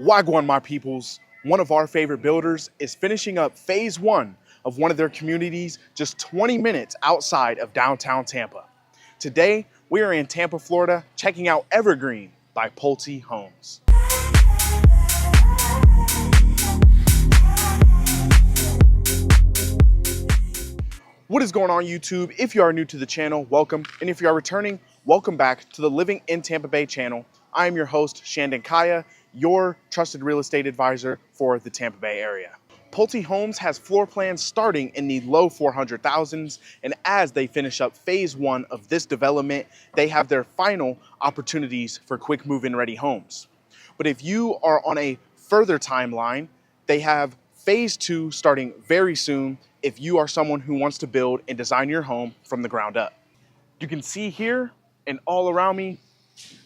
Wagwan, my peoples, one of our favorite builders is finishing up phase one of one of their communities just 20 minutes outside of downtown Tampa. Today, we are in Tampa, Florida, checking out Evergreen by Pulte Homes. What is going on, YouTube? If you are new to the channel, welcome. And if you are returning, welcome back to the Living in Tampa Bay channel. I am your host, Shandon Kaya, your trusted real estate advisor for the Tampa Bay area. Pulte Homes has floor plans starting in the low 400,000s, and as they finish up phase one of this development, they have their final opportunities for quick move-in ready homes. But if you are on a further timeline, they have phase two starting very soon if you are someone who wants to build and design your home from the ground up. You can see here and all around me,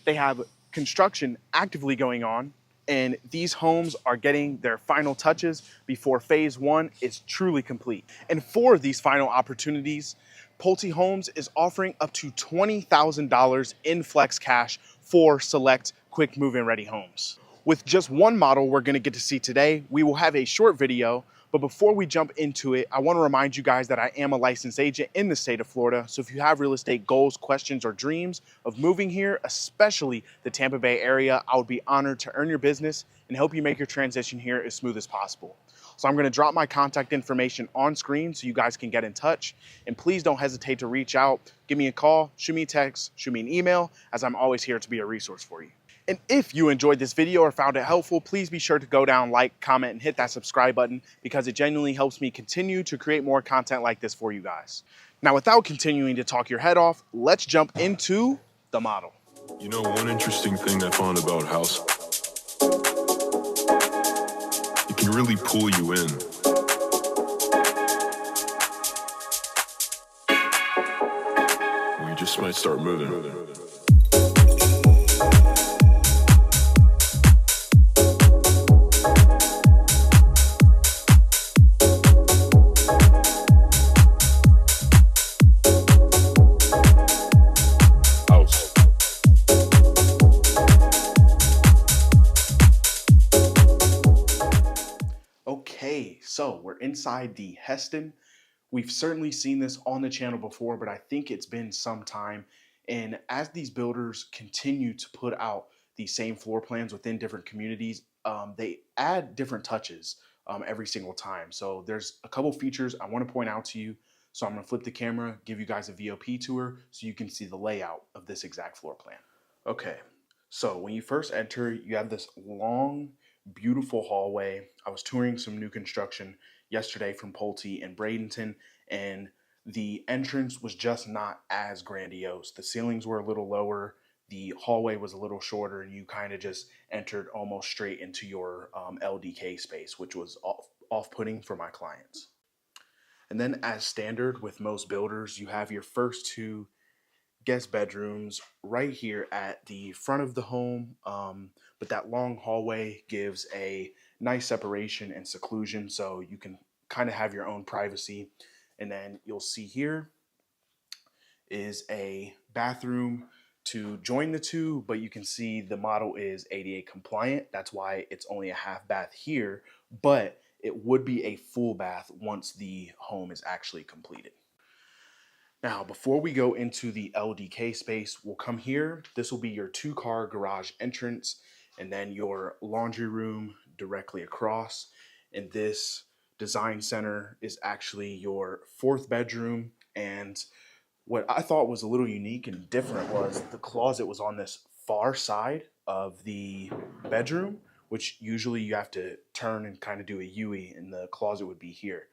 they have construction actively going on, and these homes are getting their final touches before phase one is truly complete. And for these final opportunities, Pulte Homes is offering up to $20,000 in flex cash for select quick move-in ready homes. With just one model we're gonna get to see today, we will have a short video, but before we jump into it, I wanna remind you guys that I am a licensed agent in the state of Florida, so if you have real estate goals, questions, or dreams of moving here, especially the Tampa Bay area, I would be honored to earn your business and help you make your transition here as smooth as possible. So I'm gonna drop my contact information on screen so you guys can get in touch, and please don't hesitate to reach out, give me a call, shoot me a text, shoot me an email, as I'm always here to be a resource for you. And if you enjoyed this video or found it helpful, please be sure to go down, like, comment, and hit that subscribe button because it genuinely helps me continue to create more content like this for you guys. Now, without continuing to talk your head off, let's jump into the model. You know, one interesting thing I found about house, it can really pull you in. We just might start moving. Okay, so we're inside the Heston. We've certainly seen this on the channel before, but I think it's been some time. And as these builders continue to put out these same floor plans within different communities, they add different touches every single time. So there's a couple features I want to point out to you. So I'm going to flip the camera, give you guys a VOP tour so you can see the layout of this exact floor plan. Okay, so when you first enter, you have this long, beautiful hallway. I was touring some new construction yesterday from Pulte in Bradenton, and the entrance was just not as grandiose. The ceilings were a little lower, the hallway was a little shorter, and you kind of just entered almost straight into your LDK space, which was off-putting for my clients. And then as standard with most builders, you have your first two guest bedrooms right here at the front of the home, but that long hallway gives a nice separation and seclusion so you can kind of have your own privacy. And then you'll see here is a bathroom to join the two, but you can see the model is ADA compliant. That's why it's only a half bath here, but it would be a full bath once the home is actually completed. Now, before we go into the LDK space, we'll come here. This will be your two-car garage entrance, and then your laundry room directly across. And this design center is actually your fourth bedroom. And what I thought was a little unique and different was the closet was on this far side of the bedroom, which usually you have to turn and kind of do a U-ey, and the closet would be here.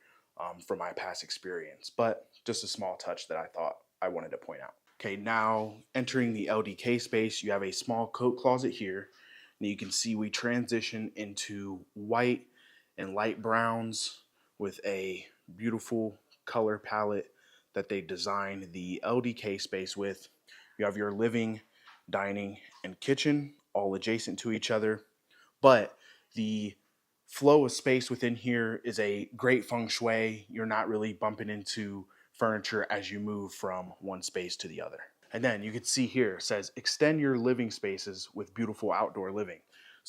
From my past experience, but just a small touch that I thought I wanted to point out. Okay, now entering the LDK space, you have a small coat closet here, and you can see we transition into white and light browns with a beautiful color palette that they designed the LDK space with. You have your living, dining, and kitchen all adjacent to each other, but the flow of space within here is a great feng shui. You're not really bumping into furniture as you move from one space to the other. And then you can see here, it says extend your living spaces with beautiful outdoor living.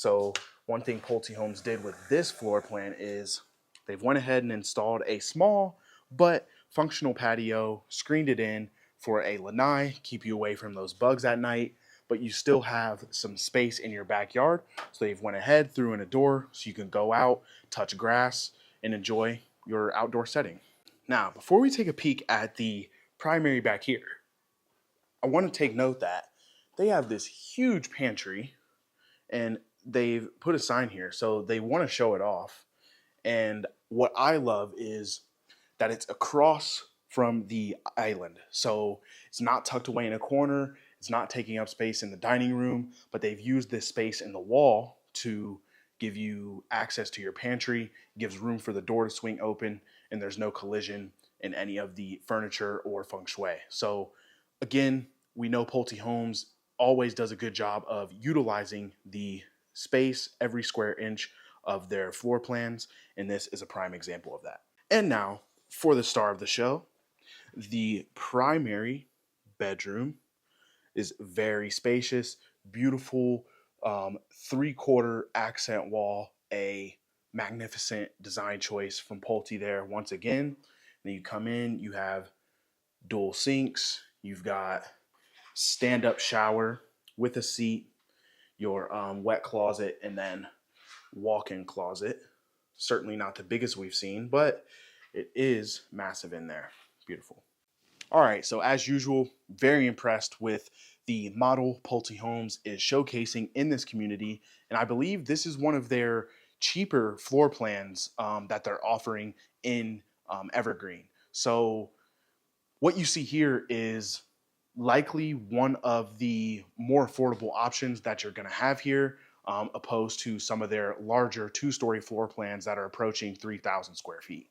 So one thing Pulte Homes did with this floor plan is they've went ahead and installed a small but functional patio, screened it in for a lanai, keep you away from those bugs at night, but you still have some space in your backyard. So they've went ahead, threw in a door so you can go out, touch grass, and enjoy your outdoor setting. Now, before we take a peek at the primary back here, I want to take note that they have this huge pantry and they've put a sign here. So they want to show it off. And what I love is that it's across from the island. So it's not tucked away in a corner. It's not taking up space in the dining room, but they've used this space in the wall to give you access to your pantry, gives room for the door to swing open, and there's no collision in any of the furniture or feng shui. So again, we know Pulte Homes always does a good job of utilizing the space, every square inch of their floor plans, and this is a prime example of that. And now for the star of the show, the primary bedroom is very spacious, beautiful, 3/4 accent wall, a magnificent design choice from Pulte there once again. Then you come in, you have dual sinks, you've got stand-up shower with a seat, your wet closet, and then walk-in closet. Certainly not the biggest we've seen, but it is massive in there. Beautiful. All right, so as usual, very impressed with the model Pulte Homes is showcasing in this community, and I believe this is one of their cheaper floor plans that they're offering in Evergreen. So what you see here is likely one of the more affordable options that you're going to have here, opposed to some of their larger two-story floor plans that are approaching 3,000 square feet.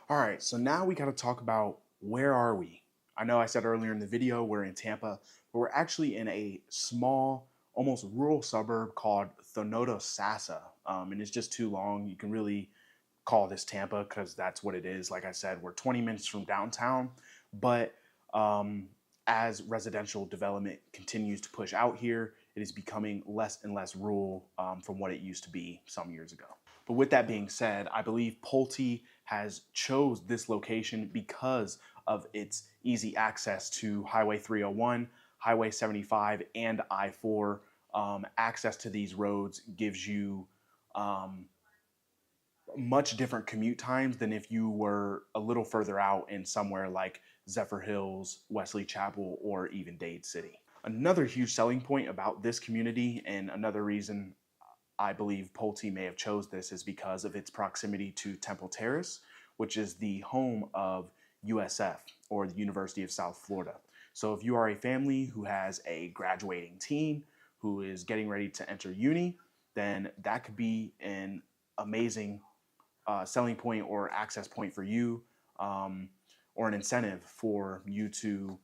All right, so now we got to talk about where are we? I know I said earlier in the video we're in Tampa, but we're actually in a small, almost rural suburb called Thonotosassa, and it's just too long. You can really call this Tampa because that's what it is. Like I said, we're 20 minutes from downtown, but as residential development continues to push out here, it is becoming less and less rural from what it used to be some years ago. But with that being said, I believe Pulte has chose this location because of its easy access to Highway 301, Highway 75, and I-4. Access to these roads gives you much different commute times than if you were a little further out in somewhere like Zephyr Hills, Wesley Chapel, or even Dade City. Another huge selling point about this community, and another reason I believe Pulte may have chose this, is because of its proximity to Temple Terrace, which is the home of USF, or the University of South Florida. So if you are a family who has a graduating teen who is getting ready to enter uni, then that could be an amazing selling point or access point for you, or an incentive for you to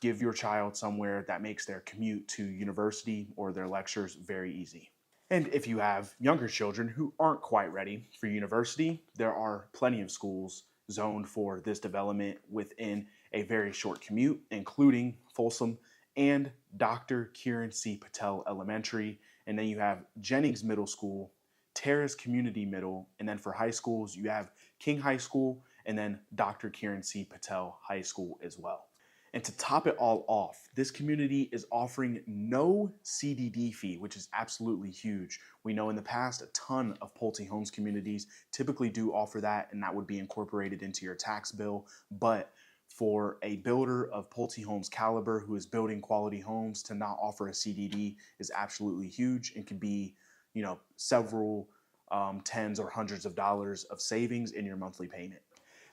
give your child somewhere that makes their commute to university or their lectures very easy. And if you have younger children who aren't quite ready for university, there are plenty of schools zoned for this development within a very short commute, including Folsom and Dr. Kiran C. Patel Elementary. And then you have Jennings Middle School, Terrace Community Middle, and then for high schools, you have King High School and then Dr. Kiran C. Patel High School as well. And to top it all off, this community is offering no CDD fee, which is absolutely huge. We know in the past a ton of Pulte Homes communities typically do offer that, and that would be incorporated into your tax bill. But for a builder of Pulte Homes caliber who is building quality homes, to not offer a CDD is absolutely huge and could be, several tens or hundreds of dollars of savings in your monthly payment.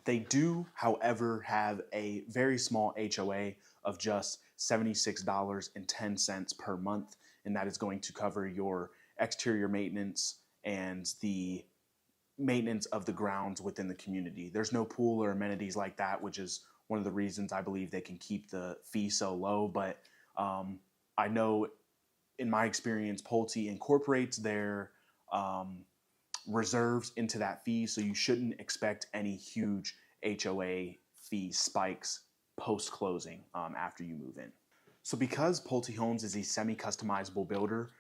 They do, however, have a very small HOA of just $76.10 per month, and that is going to cover your exterior maintenance and the maintenance of the grounds within the community. There's no pool or amenities like that, which is one of the reasons I believe they can keep the fee so low. But I know in my experience, Pulte incorporates their reserves into that fee, so you shouldn't expect any huge HOA fee spikes post-closing after you move in. So because Pulte Homes is a semi-customizable builder,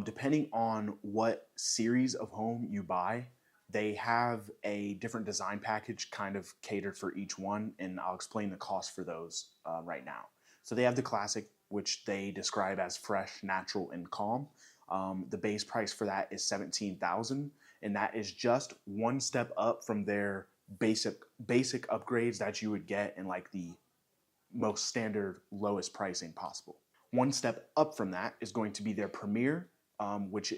Depending on what series of home you buy, they have a different design package kind of catered for each one, and I'll explain the cost for those right now. So they have the classic, which they describe as fresh, natural, and calm. The base price for that is $17,000, and that is just one step up from their basic upgrades that you would get in like the most standard lowest pricing possible. One step up from that is going to be their Premier, which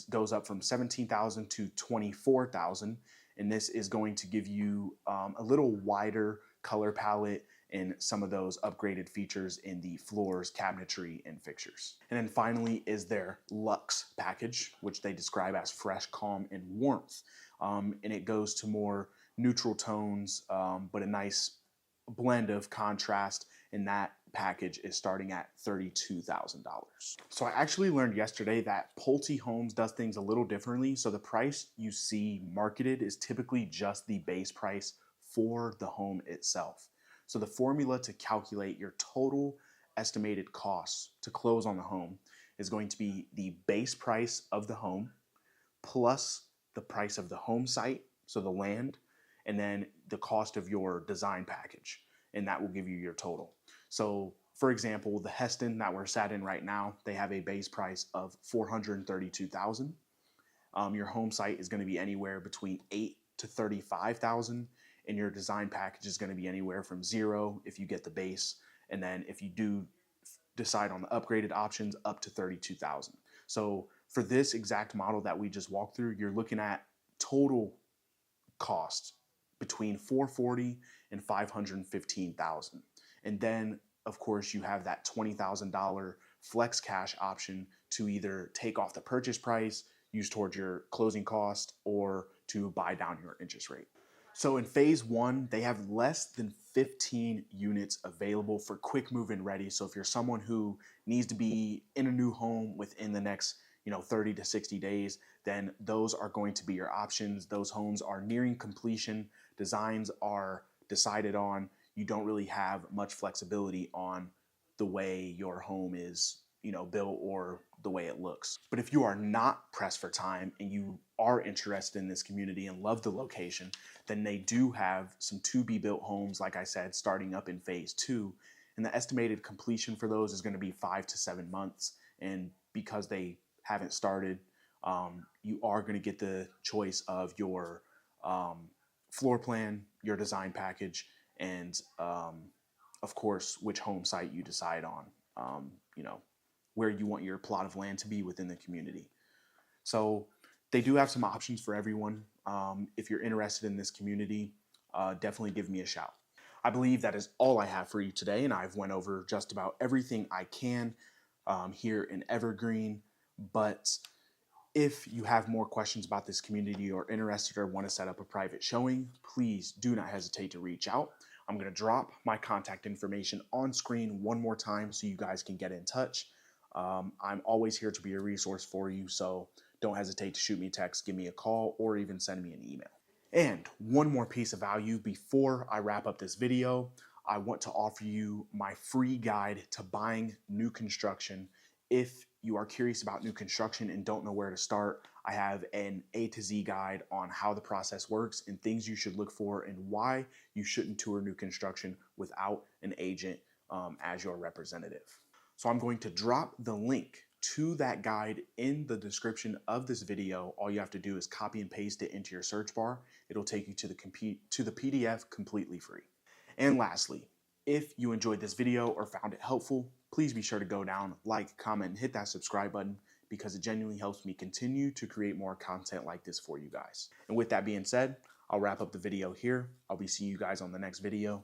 goes up from 17,000 to 24,000, and this is going to give you a little wider color palette and some of those upgraded features in the floors, cabinetry, and fixtures. And then finally is their Luxe package, which they describe as fresh, calm, and warmth, and it goes to more neutral tones, but a nice blend of contrast, and that package is starting at $32,000. So I actually learned yesterday that Pulte Homes does things a little differently. So the price you see marketed is typically just the base price for the home itself. So the formula to calculate your total estimated costs to close on the home is going to be the base price of the home plus the price of the home site, so the land, and then the cost of your design package, and that will give you your total. So for example, the Heston that we're sat in right now, they have a base price of $432,000. Your home site is going to be anywhere between $8,000 to $35,000, and your design package is going to be anywhere from $0 if you get the base, and then if you do decide on the upgraded options, up to $32,000. So for this exact model that we just walked through, you're looking at total cost between $440,000 and $515,000. And then, of course, you have that $20,000 flex cash option to either take off the purchase price, use towards your closing cost, or to buy down your interest rate. So in phase one, they have less than 15 units available for quick move-in ready. So if you're someone who needs to be in a new home within the next 30 to 60 days, then those are going to be your options. Those homes are nearing completion. Designs are decided on. You don't really have much flexibility on the way your home is, built or the way it looks. But if you are not pressed for time and you are interested in this community and love the location, then they do have some to-be-built homes, like I said, starting up in phase two. And the estimated completion for those is going to be 5 to 7 months. And because they haven't started, you are going to get the choice of your floor plan, your design package, and of course, which home site you decide on, where you want your plot of land to be within the community. So they do have some options for everyone. If you're interested in this community, definitely give me a shout. I believe that is all I have for you today, and I've went over just about everything I can here in Evergreen. But if you have more questions about this community or interested or want to set up a private showing, please do not hesitate to reach out. I'm going to drop my contact information on screen one more time so you guys can get in touch. I'm always here to be a resource for you, so don't hesitate to shoot me a text, give me a call, or even send me an email. And one more piece of value before I wrap up this video, I want to offer you my free guide to buying new construction. If you are curious about new construction and don't know where to start, I have an A to Z guide on how the process works and things you should look for and why you shouldn't tour new construction without an agent as your representative. So I'm going to drop the link to that guide in the description of this video. All you have to do is copy and paste it into your search bar. It'll take you to the PDF completely free. And lastly, if you enjoyed this video or found it helpful, please be sure to go down, like, comment, and hit that subscribe button because it genuinely helps me continue to create more content like this for you guys. And with that being said, I'll wrap up the video here. I'll be seeing you guys on the next video.